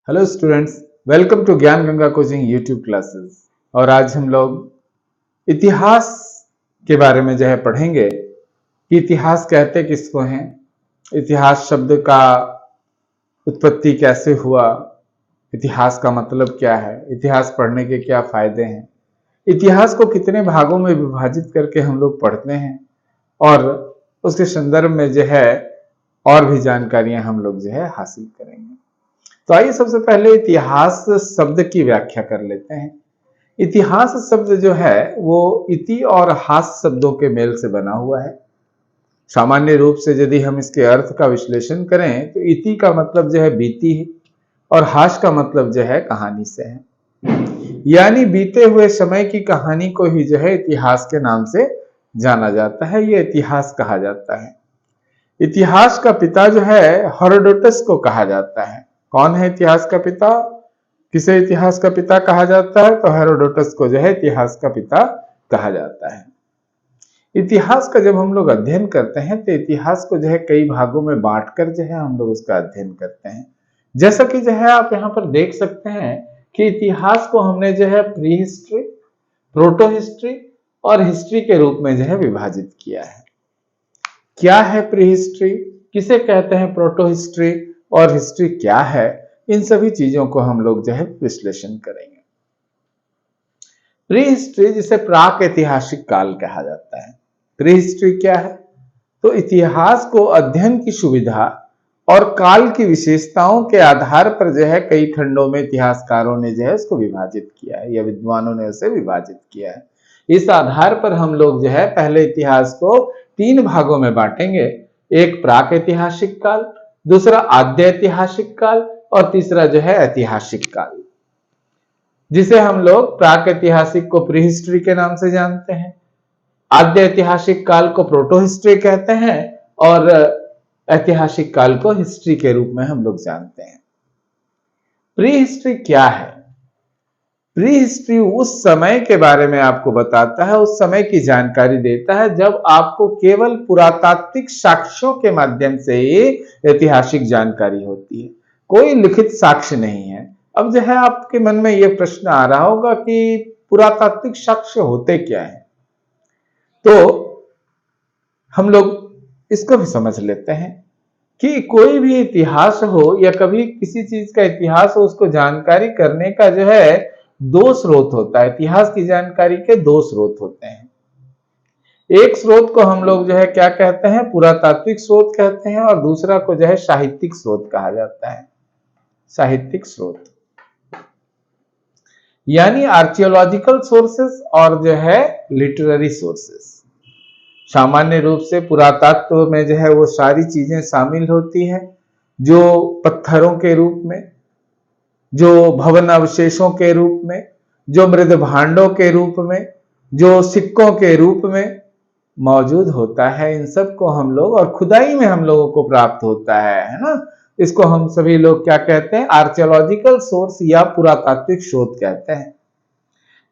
Hello students, welcome to ज्ञान Ganga coaching YouTube classes. और आज हम लोग इतिहास के बारे में पढ़ेंगे कि इतिहास कहते किसको हैं, इतिहास शब्द का उत्पत्ति कैसे हुआ, इतिहास का मतलब क्या है, इतिहास पढ़ने के क्या फायदे हैं, इतिहास को कितने भागों में विभाजित करके हम लोग पढ़ते हैं और उसके संदर्भ में और भी जानकारियां हम लोग हासिल करेंगे। तो आइए सबसे पहले इतिहास शब्द की व्याख्या कर लेते हैं। इतिहास शब्द वो इति और हास शब्दों के मेल से बना हुआ है। सामान्य रूप से यदि हम इसके अर्थ का विश्लेषण करें तो इति का मतलब बीती है और हास का मतलब कहानी से है। यानी बीते हुए समय की कहानी को ही इतिहास के नाम से जाना जाता है, ये इतिहास कहा जाता है। इतिहास का पिता हेरोडोटस को कहा जाता है। कौन है इतिहास का पिता? किसे इतिहास का पिता कहा जाता है? तो हेरोडोटस को इतिहास का पिता कहा जाता है। इतिहास का जब हम लोग अध्ययन करते हैं तो इतिहास को कई भागों में बांटकर हम लोग उसका अध्ययन करते हैं। जैसा कि आप यहाँ पर देख सकते हैं कि इतिहास को हमने प्री हिस्ट्री, प्रोटो हिस्ट्री और हिस्ट्री के रूप में विभाजित किया है। क्या है प्री हिस्ट्री, किसे कहते हैं प्रोटो हिस्ट्री और हिस्ट्री क्या है, इन सभी चीजों को हम लोग विश्लेषण करेंगे। प्री हिस्ट्री जिसे प्राक ऐतिहासिक काल कहा जाता है। प्री हिस्ट्री क्या है? तो इतिहास को अध्ययन की सुविधा और काल की विशेषताओं के आधार पर कई खंडों में इतिहासकारों ने उसको विभाजित किया है या विद्वानों ने उसे विभाजित किया है। इस आधार पर हम लोग पहले इतिहास को 3 भागों में बांटेंगे। एक प्राक ऐतिहासिक काल, दूसरा आद्य ऐतिहासिक काल और तीसरा ऐतिहासिक काल, जिसे हम लोग प्राक ऐतिहासिक को प्री हिस्ट्री के नाम से जानते हैं, आद्य ऐतिहासिक काल को प्रोटो हिस्ट्री कहते हैं और ऐतिहासिक काल को हिस्ट्री के रूप में हम लोग जानते हैं। प्री हिस्ट्री क्या है? प्री हिस्ट्री उस समय के बारे में आपको बताता है, उस समय की जानकारी देता है जब आपको केवल पुरातात्विक साक्ष्यों के माध्यम से ही ऐतिहासिक जानकारी होती है, कोई लिखित साक्ष्य नहीं है। अब आपके मन में यह प्रश्न आ रहा होगा कि पुरातात्विक साक्ष्य होते क्या है, तो हम लोग इसको भी समझ लेते हैं कि कोई भी इतिहास हो या कभी किसी चीज का इतिहास हो, उसको जानकारी करने का 2 स्रोत होता है। इतिहास की जानकारी के 2 स्रोत होते हैं। एक स्रोत को हम लोग क्या कहते हैं, पुरातात्विक स्रोत कहते हैं और दूसरा को साहित्यिक स्रोत कहा जाता है। साहित्यिक स्रोत यानी आर्कियोलॉजिकल सोर्सेस और लिटरेरी सोर्सेस। सामान्य रूप से पुरातत्व में वो सारी चीजें शामिल होती हैं जो पत्थरों के रूप में, जो भवन अवशेषों के रूप में, जो मृद भांडों के रूप में, जो सिक्कों के रूप में मौजूद होता है। इन सब को हम लोग, और खुदाई में हम लोगों को प्राप्त होता है ना, इसको हम सभी लोग क्या कहते हैं, आर्कियोलॉजिकल सोर्स या पुरातात्विक स्रोत कहते हैं।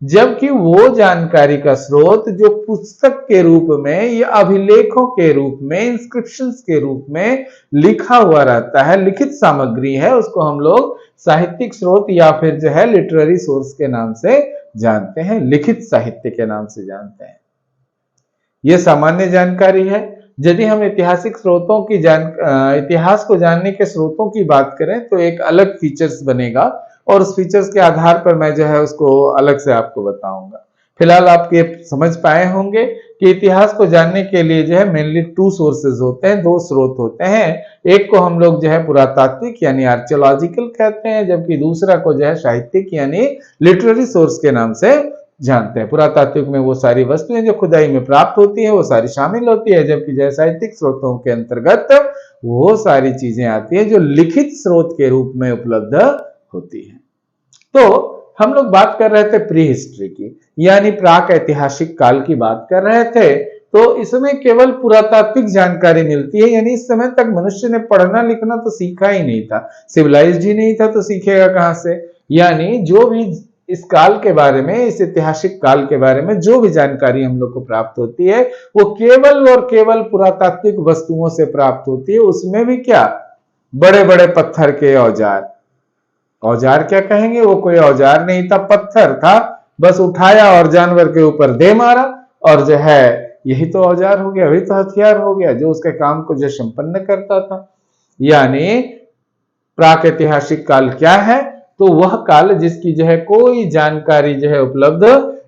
जबकि वो जानकारी का स्रोत जो पुस्तक के रूप में या अभिलेखों के रूप में, इंस्क्रिप्शंस के रूप में लिखा हुआ रहता है, लिखित सामग्री है, उसको हम लोग साहित्यिक स्रोत या फिर लिटरेरी सोर्स के नाम से जानते हैं, लिखित साहित्य के नाम से जानते हैं। यह सामान्य जानकारी है। यदि हम ऐतिहासिक स्रोतों की इतिहास को जानने के स्रोतों की बात करें तो एक अलग फीचर्स बनेगा और उस फीचर्स के आधार पर मैं उसको अलग से आपको बताऊंगा। फिलहाल आप ये समझ पाए होंगे कि इतिहास को जानने के लिए मेनली 2 सोर्सेज होते हैं, 2 स्रोत होते हैं। एक को हम लोग पुरातात्विक यानी आर्कियोलॉजिकल कहते हैं, जबकि दूसरा को साहित्यिक यानी लिटरेरी सोर्स के नाम से जानते हैं। पुरातात्विक में वो सारी वस्तुएं जो खुदाई में प्राप्त होती है वो सारी शामिल होती है, जबकि साहित्यिक स्रोतों के अंतर्गत वो सारी चीजें आती है जो लिखित स्रोत के रूप में उपलब्ध होती है। तो हम लोग बात कर रहे थे प्री हिस्ट्री की, यानी प्राक ऐतिहासिक काल की बात कर रहे थे। तो इसमें केवल पुरातात्विक जानकारी मिलती है, यानी इस समय तक मनुष्य ने पढ़ना लिखना तो सीखा ही नहीं था, सिविलाइज्ड ही नहीं था, तो सीखेगा कहां से। यानी जो भी इस काल के बारे में, इस ऐतिहासिक काल के बारे में जो भी जानकारी हम लोग को प्राप्त होती है वो केवल और केवल पुरातात्विक वस्तुओं से प्राप्त होती है। उसमें भी क्या, बड़े बड़े पत्थर के औजार औजार क्या कहेंगे, वो कोई औजार नहीं था, पत्थर था, बस उठाया और जानवर के ऊपर दे मारा और जो है यही तो औजार हो गया, वही तो हथियार हो गया जो उसके काम को जो संपन्न करता था। यानी प्राक ऐतिहासिक काल क्या है, तो वह काल जिसकी जो है कोई जानकारी जो है उपलब्ध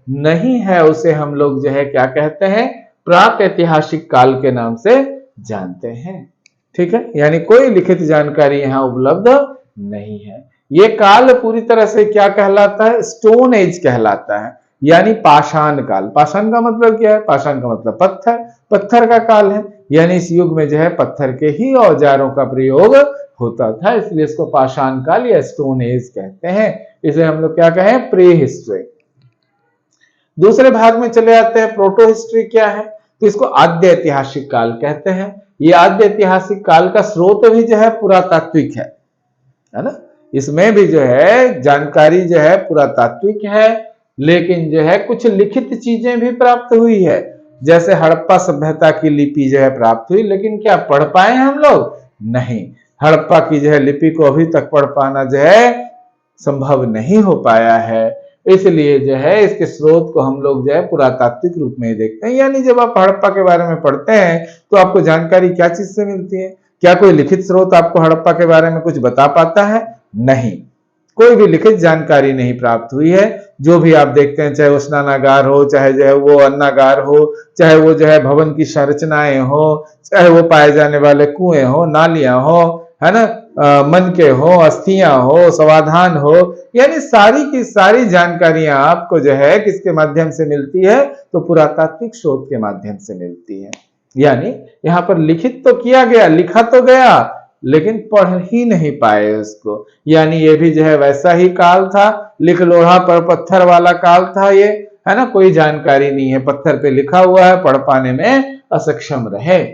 नहीं है, उसे हम लोग जो है क्या कहते हैं, प्राक ऐतिहासिक काल के नाम से जानते हैं। ठीक है, यानी कोई लिखित जानकारी यहां उपलब्ध नहीं है। ये काल पूरी तरह से क्या कहलाता है, स्टोन एज कहलाता है, यानी पाषाण काल। पाषाण का मतलब क्या है, पाषाण का मतलब पत्थर, पत्थर का काल है, यानी इस युग में जो है पत्थर के ही औजारों का प्रयोग होता था, इसलिए इसको पाषाण काल या स्टोन एज कहते हैं। इसे हम लोग क्या कहें, प्री हिस्ट्री। दूसरे भाग में चले आते हैं, प्रोटो हिस्ट्री क्या है, तो इसको आद्य ऐतिहासिक काल कहते हैं। ये आद्य ऐतिहासिक काल का स्रोत भी जो है पुरातात्विक है ना, इसमें भी जो है जानकारी जो है पुरातात्विक है, लेकिन जो है कुछ लिखित चीजें भी प्राप्त हुई है, जैसे हड़प्पा सभ्यता की लिपि जो है प्राप्त हुई, लेकिन क्या पढ़ पाए हम लोग, नहीं। हड़प्पा की जो है लिपि को अभी तक पढ़ पाना जो है संभव नहीं हो पाया है, इसलिए जो है इसके स्रोत को हम लोग जो है पुरातात्विक रूप में देखते हैं। यानी जब आप हड़प्पा के बारे में पढ़ते हैं तो आपको जानकारी क्या चीज से मिलती है, क्या कोई लिखित स्रोत आपको हड़प्पा के बारे में कुछ बता पाता है, नहीं, कोई भी लिखित जानकारी नहीं प्राप्त हुई है। जो भी आप देखते हैं, चाहे वो स्नानागार हो, चाहे जो है वो अन्नागार हो, चाहे वो जो है भवन की संरचनाएं हो, चाहे वो पाए जाने वाले कुएं हो, नालियां हो, है ना, मन के हो, अस्थियां हो, समाधान हो, यानी सारी की सारी जानकारियां आपको जो है किसके माध्यम से मिलती है, तो पुरातात्विक शोध के माध्यम से मिलती है। यानी यहां पर लिखित तो किया गया, लिखा तो गया, लेकिन पढ़ ही नहीं पाए उसको। यानी ये भी जो है वैसा ही काल था, लिख लोढ़ा पर पत्थर वाला काल था ये, है ना, कोई जानकारी नहीं है, पत्थर पे लिखा हुआ है, पढ़ पाने में असक्षम रहे।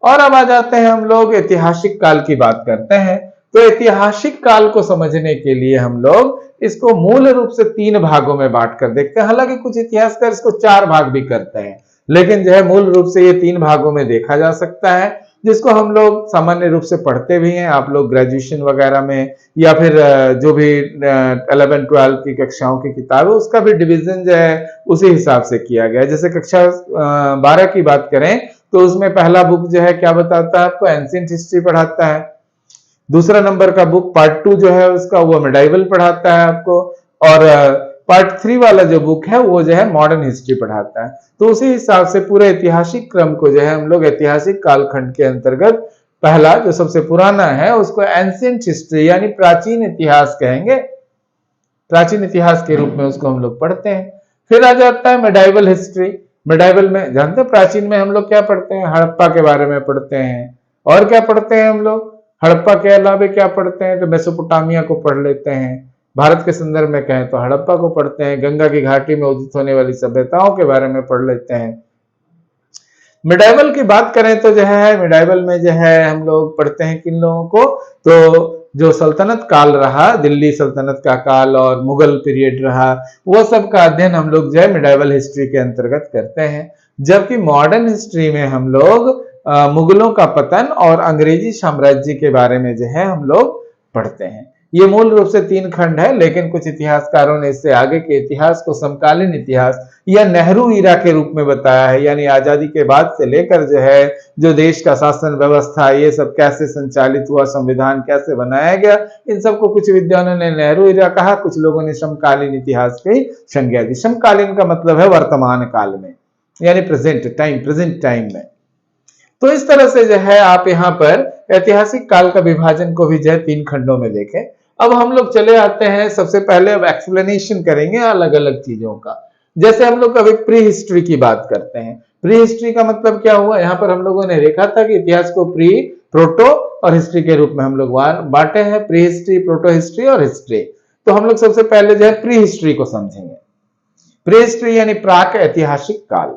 और अब आ जाते हैं हम लोग ऐतिहासिक काल की बात करते हैं। तो ऐतिहासिक काल को समझने के लिए हम लोग इसको मूल रूप से 3 भागों में बांट कर देखते हैं। हालांकि कुछ इतिहासकार इसको 4 भाग भी करते हैं, लेकिन जो है मूल रूप से ये 3 भागों में देखा जा सकता है, जिसको हम लोग सामान्य रूप से पढ़ते भी हैं। आप लोग ग्रेजुएशन वगैरह में या फिर जो भी 11-12 की कक्षाओं की किताब है उसका भी डिवीजन जो है उसी हिसाब से किया गया है। जैसे कक्षा 12 की बात करें तो उसमें पहला बुक जो है क्या बताता है आपको, एंशिएंट हिस्ट्री पढ़ाता है। दूसरा नंबर का बुक पार्ट 2 जो है उसका वो मिडाइवल पढ़ाता है आपको, और पार्ट 3 वाला जो बुक है वो जो है मॉडर्न हिस्ट्री पढ़ाता है। तो उसी हिसाब से पूरे ऐतिहासिक क्रम को जो है हम लोग ऐतिहासिक कालखंड के अंतर्गत पहला जो सबसे पुराना है उसको एंशिएंट हिस्ट्री यानी प्राचीन इतिहास कहेंगे, प्राचीन इतिहास के रूप में उसको हम लोग पढ़ते हैं। फिर आ जाता है मिडाइवल हिस्ट्री। मिडाइवल में जानते हैं प्राचीन में हम लोग क्या पढ़ते हैं, हड़प्पा के बारे में पढ़ते हैं। और क्या पढ़ते हैं हम लोग, हड़प्पा के अलावा क्या पढ़ते हैं, तो मेसोपोटामिया को पढ़ लेते हैं। भारत के संदर्भ में कहें तो हड़प्पा को पढ़ते हैं। गंगा की घाटी में उदित होने वाली सभ्यताओं के बारे में पढ़ लेते हैं। मिडाइवल की बात करें तो जो है मिडाइवल में जो है हम लोग पढ़ते हैं किन लोगों को, तो जो सल्तनत काल रहा, दिल्ली सल्तनत का काल और मुगल पीरियड रहा, वो सब का अध्ययन हम लोग जो है मिडाइवल हिस्ट्री के अंतर्गत करते हैं। जबकि मॉडर्न हिस्ट्री में हम लोग मुगलों का पतन और अंग्रेजी साम्राज्य के बारे में जो है हम लोग पढ़ते हैं। ये मूल रूप से 3 खंड है, लेकिन कुछ इतिहासकारों ने इससे आगे के इतिहास को समकालीन इतिहास या नेहरू ईरा के रूप में बताया है। यानी आजादी के बाद से लेकर जो है जो देश का शासन व्यवस्था ये सब कैसे संचालित हुआ, संविधान कैसे बनाया गया, इन सबको कुछ विद्वानों ने नेहरू ईरा कहा, कुछ लोगों ने समकालीन इतिहास की संज्ञा दी। समकालीन का मतलब है वर्तमान काल में, यानी प्रेजेंट टाइम में। तो इस तरह से जो है आप यहाँ पर ऐतिहासिक काल का विभाजन को भी जो है 3 खंडों में देखें। अब हम लोग चले आते हैं, सबसे पहले अब एक्सप्लेनेशन करेंगे अलग अलग चीजों का। जैसे हम लोग कभी प्री हिस्ट्री की बात करते हैं। प्री हिस्ट्री का मतलब क्या हुआ, यहाँ पर हम लोगों ने देखा था कि इतिहास को प्री, प्रोटो और हिस्ट्री के रूप में हम लोग बांटे हैं, प्री हिस्ट्री, प्रोटो हिस्ट्री और हिस्ट्री। तो हम लोग सबसे पहले जो है प्री हिस्ट्री को समझेंगे। प्री हिस्ट्री यानी प्राक ऐतिहासिक काल,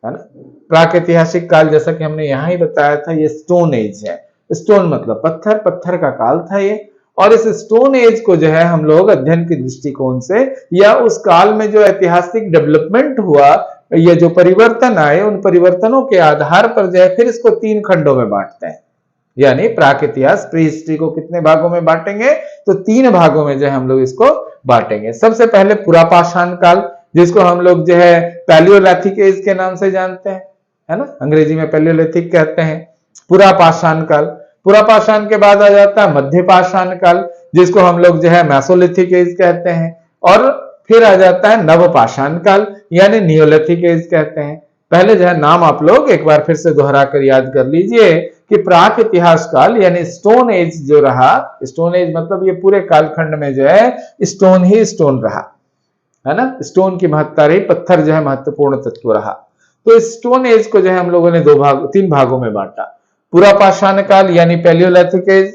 है ना। प्राक ऐतिहासिक काल जैसा कि हमने यहां ही बताया था, ये स्टोन एज है। स्टोन मतलब पत्थर, पत्थर का काल था ये। और इस स्टोन एज को जो है हम लोग अध्ययन के दृष्टिकोण से या उस काल में जो ऐतिहासिक डेवलपमेंट हुआ, ये जो परिवर्तन आए, उन परिवर्तनों के आधार पर जो है फिर इसको 3 खंडों में बांटते हैं। यानी प्राक इतिहास प्री हिस्ट्री को कितने भागों में बांटेंगे? तो 3 भागों में जो है हम लोग इसको बांटेंगे। सबसे पहले पुरापाषाण काल, जिसको हम लोग जो है पैलियोलिथिक एज के नाम से जानते हैं, है ना, अंग्रेजी में पैलियोलिथिक कहते हैं। पुरापाषाण काल, पुरापाषाण के बाद आ जाता है मध्यपाषाण काल, जिसको हम लोग जो है मेसोलिथिक एज कहते हैं, और फिर आ जाता है नवपाषाण काल यानी नियोलिथिक एज कहते हैं। पहले जो है नाम आप लोग एक बार फिर से दोहरा कर याद कर लीजिए कि प्राक इतिहास काल यानी स्टोन एज जो रहा, स्टोन एज मतलब ये पूरे कालखंड में जो है स्टोन ही स्टोन रहा, है ना, स्टोन की महत्ता रही, पत्थर जो है महत्वपूर्ण तत्व रहा। तो स्टोन एज को जो है हम लोगों ने 3 भागों में बांटा, पुरापाषाण काल यानी पैलियोलिथिक एज,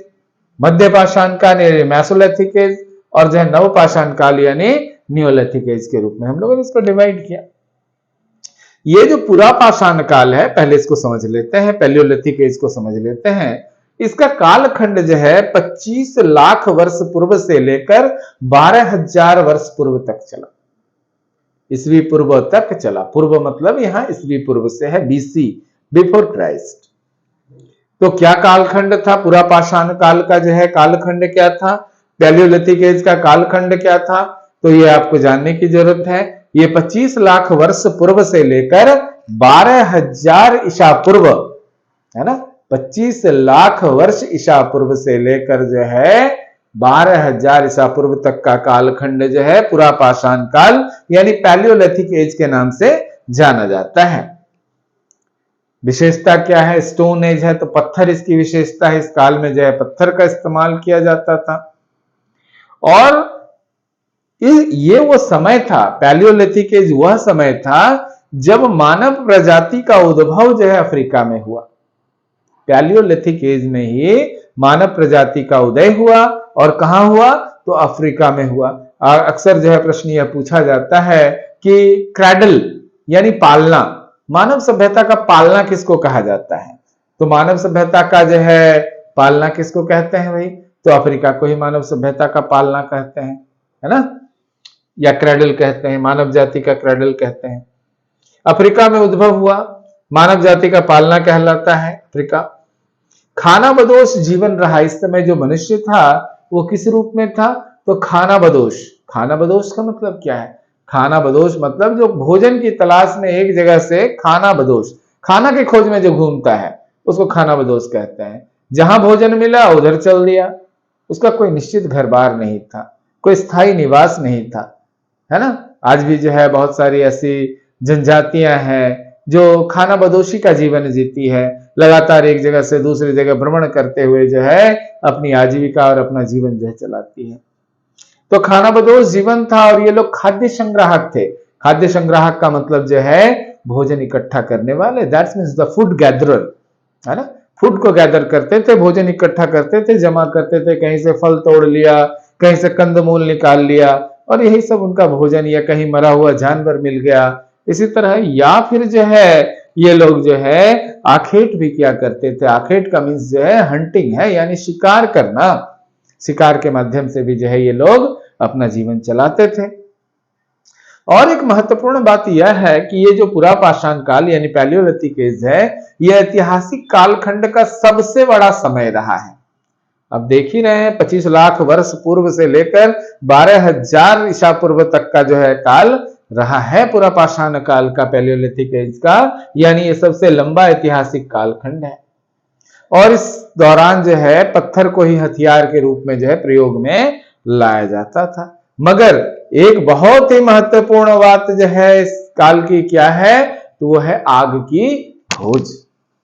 मध्यपाषाण काल यानी मेसोलिथिक एज, और जो है नवपाषाण काल यानी नियोलिथिक एज के रूप में हम लोगों ने इसको डिवाइड किया। ये जो पुरापाषाण काल है, पहले इसको समझ लेते हैं, पैलियोलिथिक एज को समझ लेते हैं। इसका कालखंड जो है 25 लाख वर्ष पूर्व से लेकर 12,000 वर्ष पूर्व तक चला, ईसवी पूर्व तक चला। पूर्व मतलब यहां ईसवी पूर्व से है, बीसी, बिफोर क्राइस्ट। तो क्या कालखंड था? पुरापाषाण काल का जो है कालखंड क्या था, पैलियोलिथिक एज का कालखंड क्या था? तो ये आपको जानने की जरूरत है। ये 25 लाख वर्ष पूर्व से लेकर 12,000 ईसा पूर्व, है ना, 25 लाख वर्ष ईसा पूर्व से लेकर जो है 12,000 ईसा पूर्व तक का कालखंड जो है पुरापाषाण काल यानी पैलियोलिथिक एज के नाम से जाना जाता है। विशेषता क्या है? स्टोन एज है तो पत्थर इसकी विशेषता है, इस काल में जो है पत्थर का इस्तेमाल किया जाता था। और ये वो समय था, पैलियोलिथिक एज वह समय था जब मानव प्रजाति का उद्भव जो है अफ्रीका में हुआ। पैलियोलिथिक एज में ही मानव प्रजाति का उदय हुआ, और कहां हुआ? तो अफ्रीका में हुआ। अक्सर जो है प्रश्न यह पूछा जाता है कि क्रैडल यानी पालना, मानव सभ्यता का पालना किसको कहा जाता है? तो मानव सभ्यता का जो है पालना किसको कहते हैं भाई? तो अफ्रीका को ही मानव सभ्यता का पालना कहते हैं, है ना, या क्रैडल कहते हैं, मानव जाति का क्रैडल कहते हैं। अफ्रीका में उद्भव हुआ, मानव जाति का पालना कहलाता है अफ्रीका। खाना बदोश जीवन रहा। इस समय जो मनुष्य था वो किस रूप में था? तो खाना बदोश। खाना बदोश का मतलब क्या है? खाना बदोश मतलब जो भोजन की तलाश में एक जगह से, खाना बदोश, खाना के खोज में जो घूमता है उसको खाना बदोश कहते हैं। जहां भोजन मिला उधर चल दिया, उसका कोई निश्चित घर बार नहीं था, कोई स्थायी निवास नहीं था, है ना। आज भी जो है बहुत सारी ऐसी जनजातियां हैं जो खाना बदोशी का जीवन जीती है, लगातार एक जगह से दूसरी जगह भ्रमण करते हुए जो है अपनी आजीविका और अपना जीवन जो है चलाती है। तो खाना बदोश जीवन था, और ये लोग खाद्य संग्राहक थे। खाद्य संग्राहक का मतलब जो है भोजन इकट्ठा करने वाले, that's means the food gatherer, है ना। फूड को गैदर करते थे, भोजन इकट्ठा करते थे, जमा करते थे, कहीं से फल तोड़ लिया, कहीं से कंदमूल निकाल लिया, और यही सब उनका भोजन, या कहीं मरा हुआ जानवर मिल गया इसी तरह। या फिर जो है ये लोग जो है आखेट भी किया करते थे। आखेट का मीन्स जो है हंटिंग है, यानी शिकार करना। शिकार के माध्यम से भी जो है ये लोग अपना जीवन चलाते थे। और एक महत्वपूर्ण बात यह है कि ये जो पुरापाषाण काल यानी पैलियोलिथिक एज है, यह ऐतिहासिक कालखंड का सबसे बड़ा समय रहा है। अब देख ही रहे हैं 25 लाख वर्ष पूर्व से लेकर 12,000 ईसा पूर्व तक का जो है काल रहा है पुरापाषाण काल का, पैलियोलिथिक एज का, यानी ये सबसे लंबा ऐतिहासिक कालखंड है। और इस दौरान जो है पत्थर को ही हथियार के रूप में जो है प्रयोग में लाया जाता था। मगर एक बहुत ही महत्वपूर्ण बात जो है इस काल की क्या है? तो वो है आग की खोज।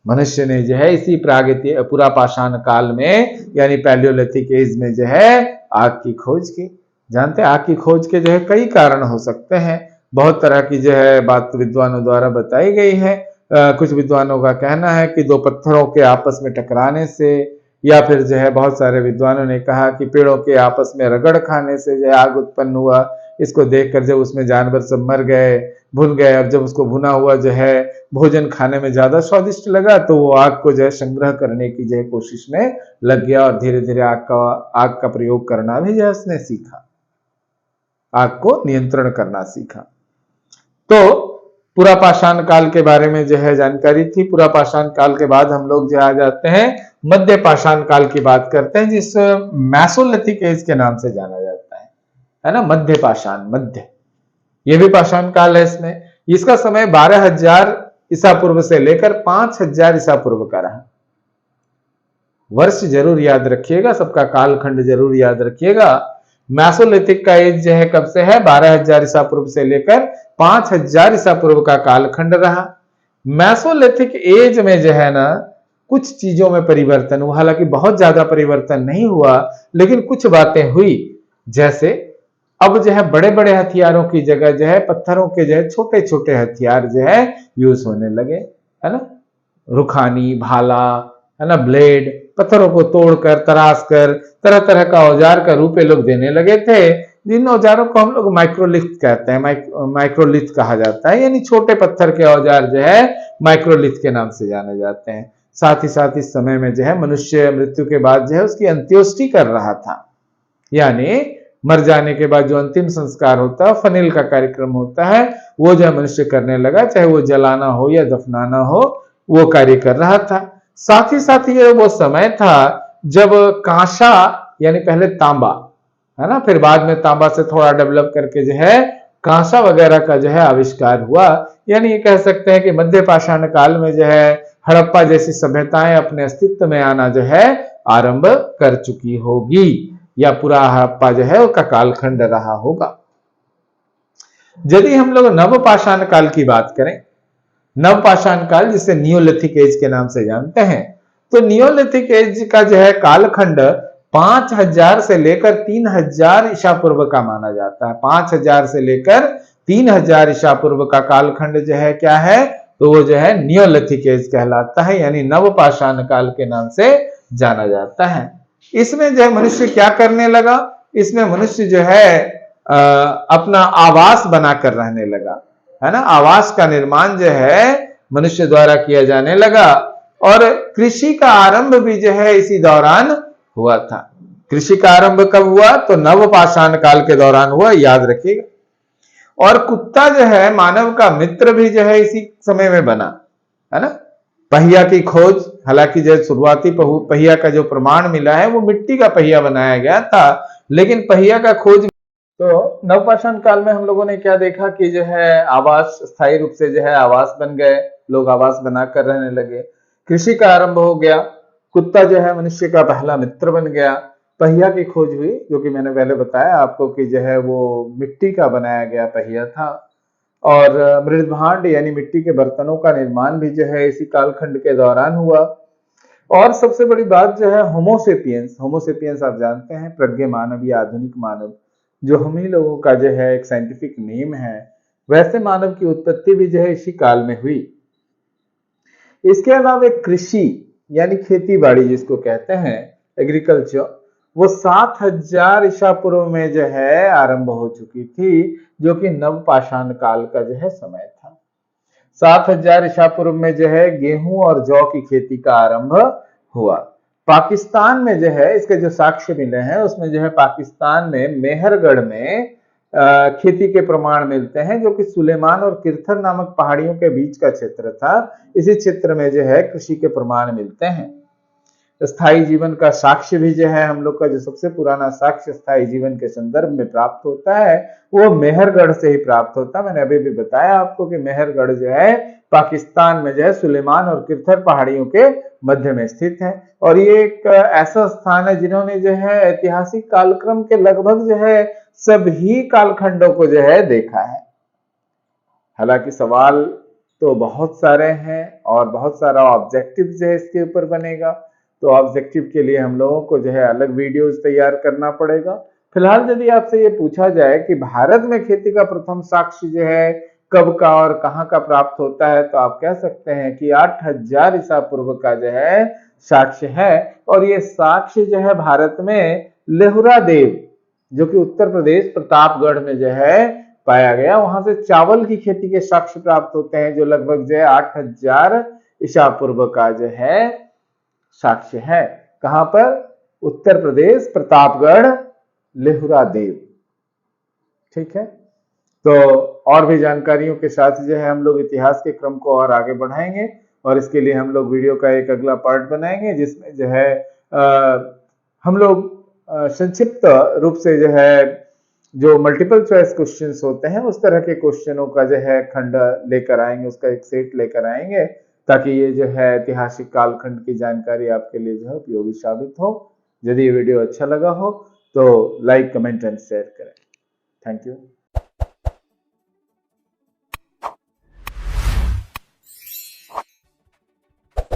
मनुष्य ने जो है इसी पुरापाषाण काल में यानी पैलियोलिथिक एज में जो है आग की खोज की। जानते हैं आग की खोज के जो है कई कारण हो सकते हैं, बहुत तरह की जो है बात विद्वानों द्वारा बताई गई है। कुछ विद्वानों का कहना है कि दो पत्थरों के आपस में टकराने से, या फिर जो है बहुत सारे विद्वानों ने कहा कि पेड़ों के आपस में रगड़ खाने से जो है आग उत्पन्न हुआ। इसको देखकर जब उसमें जानवर सब मर गए, भुन गए, अब जब उसको भुना हुआ जो है भोजन खाने में ज्यादा स्वादिष्ट लगा तो वो आग को जो है संग्रह करने की जो है कोशिश में लग गया, और धीरे धीरे आग का प्रयोग करना भी जो है उसने सीखा, आग को नियंत्रण करना सीखा। तो पुरापाषाण काल के बारे में जो है जानकारी थी। पुरापाषाण काल के बाद हम लोग जो आ जाते हैं मध्य पाषाण काल की बात करते हैं, जिस मैसोलिथिक एज के नाम से जाना जाता है ना। मध्य पाषाण, मध्य, यह भी पाषाण काल है। इसमें इसका समय 12,000 ईसा पूर्व से लेकर 5,000 ईसा पूर्व का रहा। वर्ष जरूर याद रखिएगा, सबका कालखंड जरूर याद रखिएगा। मैसोलिथिक का एज जो है कब से है, 12,000 ईसा पूर्व से लेकर 5,000 ईसा पूर्व का कालखंड रहा। मैसोलिथिक एज में जो है ना कुछ चीजों में परिवर्तन हुआ, हालांकि बहुत ज्यादा परिवर्तन नहीं हुआ, लेकिन कुछ बातें हुई। जैसे अब जो है बड़े बड़े हथियारों की जगह जो है पत्थरों के जो है छोटे छोटे हथियार जो है यूज होने लगे, है ना। रुखानी, भाला, है ना, ब्लेड, पत्थरों को तोड़कर तराश कर तरह तरह का औजार का रूप ये लोग देने लगे थे, जिन औजारों को हम लोग माइक्रोलिथ कहते हैं। माइक्रोलिथ कहा जाता है, यानी छोटे पत्थर के औजार जो है माइक्रोलिथ के नाम से जाने जाते हैं। साथ ही साथ इस समय में जो है मनुष्य मृत्यु के बाद जो है उसकी अंत्योष्टि कर रहा था, यानी मर जाने के बाद जो अंतिम संस्कार होता है, फनील का कार्यक्रम होता है, वो जो है मनुष्य करने लगा, चाहे वो जलाना हो या दफनाना हो, वो कार्य कर रहा था। साथ ही ये वो समय था जब कांसा, यानी पहले तांबा, है ना, फिर बाद में तांबा से थोड़ा डेवलप करके जो है कांसा वगैरह का जो है आविष्कार हुआ। यानी ये कह सकते हैं कि मध्य पाषाण काल में जो है हड़प्पा जैसी सभ्यताएं अपने अस्तित्व में आना जो है आरंभ कर चुकी होगी, या पूरा हड़प्पा जो है उसका कालखंड रहा होगा। यदि हम लोग नवपाषाण काल की बात करें, नवपाषाण काल जिसे नियोलिथिक एज के नाम से जानते हैं, तो नियोलिथिक एज का जो है कालखंड 5,000 से लेकर 3,000 ईसा पूर्व का माना जाता है। 5,000 से लेकर 3,000 ईसा पूर्व का कालखंड जो है क्या है, तो वो जो है नियोलिथिक एज कहलाता है, यानी नवपाषाण काल के नाम से जाना जाता है। इसमें जो है मनुष्य क्या करने लगा, इसमें मनुष्य जो है अपना आवास बनाकर रहने लगा, है ना। आवास का निर्माण जो है मनुष्य द्वारा किया जाने लगा, और कृषि का आरंभ भी जो है इसी दौरान हुआ था। कृषि का आरंभ कब हुआ, तो नवपाषाण काल के दौरान हुआ, याद रखिएगा। और कुत्ता जो है मानव का मित्र भी जो है इसी समय में बना, है ना। पहिया की खोज, हालांकि जो शुरुआती पहिया का जो प्रमाण मिला है वो मिट्टी का पहिया बनाया गया था, लेकिन पहिया का खोज। तो नवपाषाण काल में हम लोगों ने क्या देखा कि जो है आवास, स्थायी रूप से जो है आवास बन गए, लोग आवास बनाकर रहने लगे, कृषि का आरंभ हो गया, कुत्ता जो है मनुष्य का पहला मित्र बन गया, पहिया की खोज हुई, जो कि मैंने पहले बताया आपको कि जो है वो मिट्टी का बनाया गया पहिया था, और मृदभांड यानी मिट्टी के बर्तनों का निर्माण भी जो है इसी कालखंड के दौरान हुआ। और सबसे बड़ी बात जो है होमोसेपियंस, होमोसेपियंस आप जानते हैं प्रज्ञ मानव या आधुनिक मानव, जो हम ही लोगों का जो है एक साइंटिफिक नेम है, वैसे मानव की उत्पत्ति भी जो है इसी काल में हुई। इसके अलावा कृषि यानी खेती बाड़ी जिसको कहते हैं एग्रीकल्चर, वो 7,000 ईसा पूर्व में जो है आरंभ हो चुकी थी, जो कि नवपाषाण काल का जो है समय था। 7,000 ईसा पूर्व में जो है गेहूं और जौ की खेती का आरंभ हुआ। पाकिस्तान में जो है इसके जो साक्ष्य मिले हैं उसमें जो है पाकिस्तान में मेहरगढ़ में खेती के प्रमाण मिलते हैं, जो कि सुलेमान और किरथर नामक पहाड़ियों के बीच का क्षेत्र था। इसी क्षेत्र में जो है कृषि के प्रमाण मिलते हैं। स्थायी जीवन का साक्ष्य भी जो है हम लोग का जो सबसे पुराना साक्ष्य स्थायी जीवन के संदर्भ में प्राप्त होता है वो मेहरगढ़ से ही प्राप्त होता है। मैंने अभी भी बताया आपको कि मेहरगढ़ जो है पाकिस्तान में जो है सुलेमान और किरथर पहाड़ियों के मध्य में स्थित है, और ये एक ऐसा स्थान है जिन्होंने जो है ऐतिहासिक कालक्रम के लगभग जो है सभी कालखंडों को जो है देखा है। हालांकि सवाल तो बहुत सारे हैं और बहुत सारा ऑब्जेक्टिव जो है इसके ऊपर बनेगा, तो ऑब्जेक्टिव के लिए हम लोगों को जो है अलग वीडियोस तैयार करना पड़ेगा। फिलहाल यदि आपसे ये पूछा जाए कि भारत में खेती का प्रथम साक्ष्य जो है कब का और कहाँ का प्राप्त होता है, तो आप कह सकते हैं कि 8,000 ईसा पूर्व का जो है साक्ष्य है, और ये साक्ष्य जो है भारत में लेहुरा देव, जो कि उत्तर प्रदेश प्रतापगढ़ में जो है पाया गया, वहां से चावल की खेती के साक्ष्य प्राप्त होते हैं, जो लगभग जो है 8,000 ईसा पूर्व का जो है साक्ष्य है। कहां पर, उत्तर प्रदेश प्रतापगढ़ लेहुरा देव। ठीक है, तो और भी जानकारियों के साथ जो है हम लोग इतिहास के क्रम को और आगे बढ़ाएंगे। और इसके लिए हम लोग वीडियो का एक अगला पार्ट बनाएंगे जिसमें जो है हम लोग संक्षिप्त रूप से जो है जो मल्टीपल चॉइस क्वेश्चंस होते हैं उस तरह के क्वेश्चनों का जो है खंड लेकर आएंगे, उसका एक सेट लेकर आएंगे, ताकि ये जो है ऐतिहासिक कालखंड की जानकारी आपके लिए जो है उपयोगी साबित हो। यदि ये वीडियो अच्छा लगा हो तो लाइक, कमेंट एंड शेयर करें। Thank you.